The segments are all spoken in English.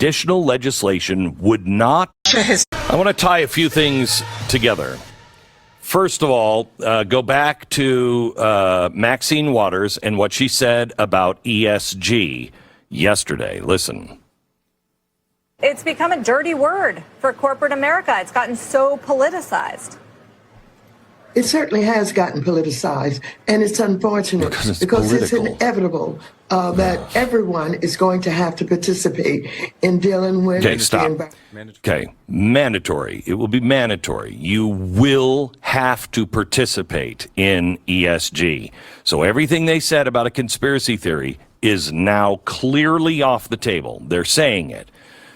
additional legislation would not... I want to tie a few things together. First of all, go back to Maxine Waters and what she said about ESG yesterday. Listen. It's become a dirty word for corporate America. It's gotten so politicized. It certainly has gotten politicized, and it's unfortunate because it's inevitable that everyone is going to have to participate in dealing with the environment. Okay, mandatory. It will be mandatory. You will have to participate in ESG. So everything they said about a conspiracy theory is now clearly off the table. They're saying it.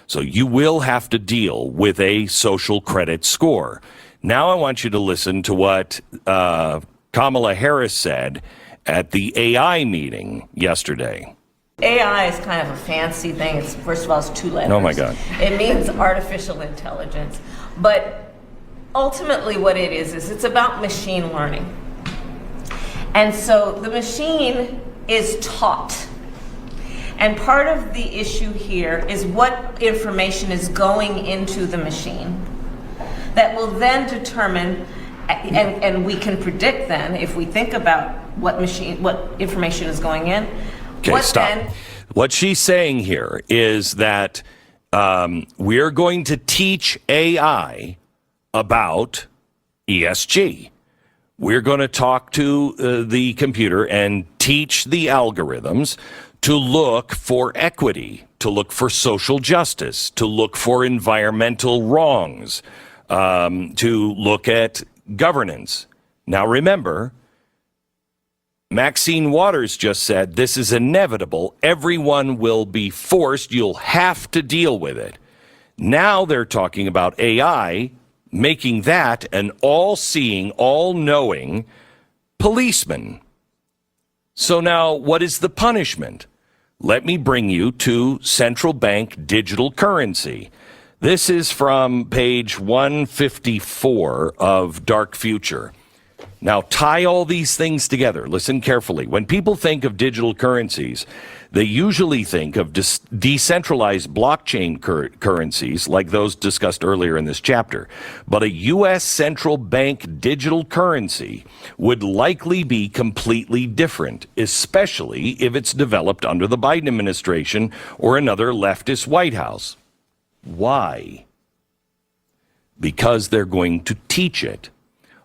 So you will have to deal with a social credit score. Now I want you to listen to what Kamala Harris said at the AI meeting yesterday. AI is kind of a fancy thing. First of all, it's 2 letters. Oh, my God. It means artificial intelligence. But ultimately what it is it's about machine learning. And so the machine is taught. And part of the issue here is what information is going into the machine that will then determine, and we can predict then, if we think about what information is going in. Okay, stop. What she's saying here is that we're going to teach AI about ESG. We're going to talk to the computer and teach the algorithms to look for equity, to look for social justice, to look for environmental wrongs, to look at governance. Now remember, Maxine Waters just said this is inevitable. Everyone will be forced. You'll have to deal with it. Now they're talking about AI, making that an all-seeing, all-knowing policeman. So now what is the punishment? Let me bring you to central bank digital currency. This is from page 154 of Dark Future. Now, tie all these things together. Listen carefully. When people think of digital currencies, they usually think of decentralized blockchain currencies like those discussed earlier in this chapter. But a U.S. central bank digital currency would likely be completely different, especially if it's developed under the Biden administration or another leftist White House. Why? Because they're going to teach it.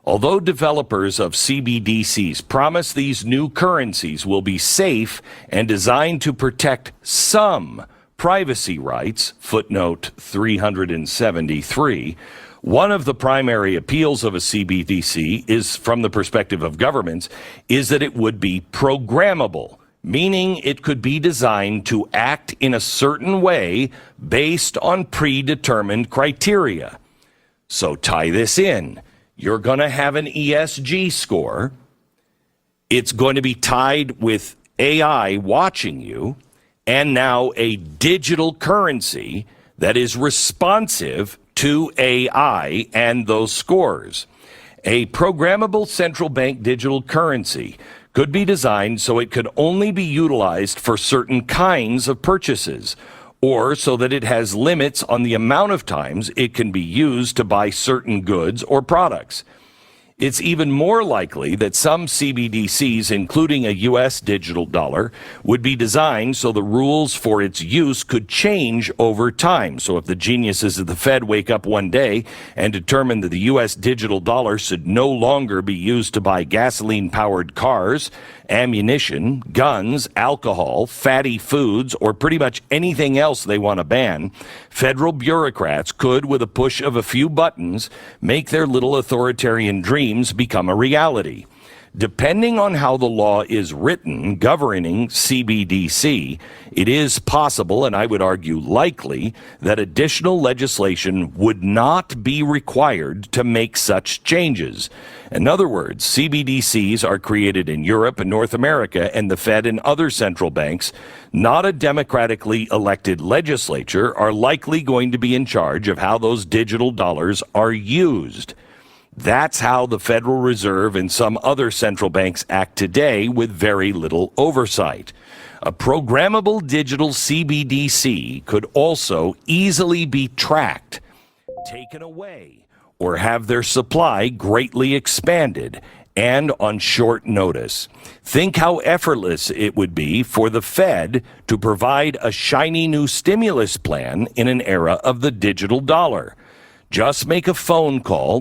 Although developers of CBDCs promise these new currencies will be safe and designed to protect some privacy rights, footnote 373, one of the primary appeals of a CBDC is, from the perspective of governments, is that it would be programmable, meaning it could be designed to act in a certain way based on predetermined criteria. So tie this in. You're going to have an ESG score. It's going to be tied with AI watching you, and now a digital currency that is responsive to AI and those scores. A programmable central bank digital currency could be designed so it could only be utilized for certain kinds of purchases, or so that it has limits on the amount of times it can be used to buy certain goods or products. It's even more likely that some CBDCs, including a U.S. digital dollar, would be designed so the rules for its use could change over time. So if the geniuses of the Fed wake up one day and determine that the U.S. digital dollar should no longer be used to buy gasoline-powered cars, ammunition, guns, alcohol, fatty foods, or pretty much anything else they want to ban, federal bureaucrats could, with a push of a few buttons, make their little authoritarian dreams become a reality. Depending on how the law is written governing CBDC, it is possible, and I would argue likely, that additional legislation would not be required to make such changes. In other words, CBDCs are created in Europe and North America, and the Fed and other central banks, not a democratically elected legislature, are likely going to be in charge of how those digital dollars are used. That's how the Federal Reserve and some other central banks act today, with very little oversight. A programmable digital CBDC could also easily be tracked, taken away, or have their supply greatly expanded, and on short notice. Think how effortless it would be for the Fed to provide a shiny new stimulus plan in an era of the digital dollar. Just make a phone call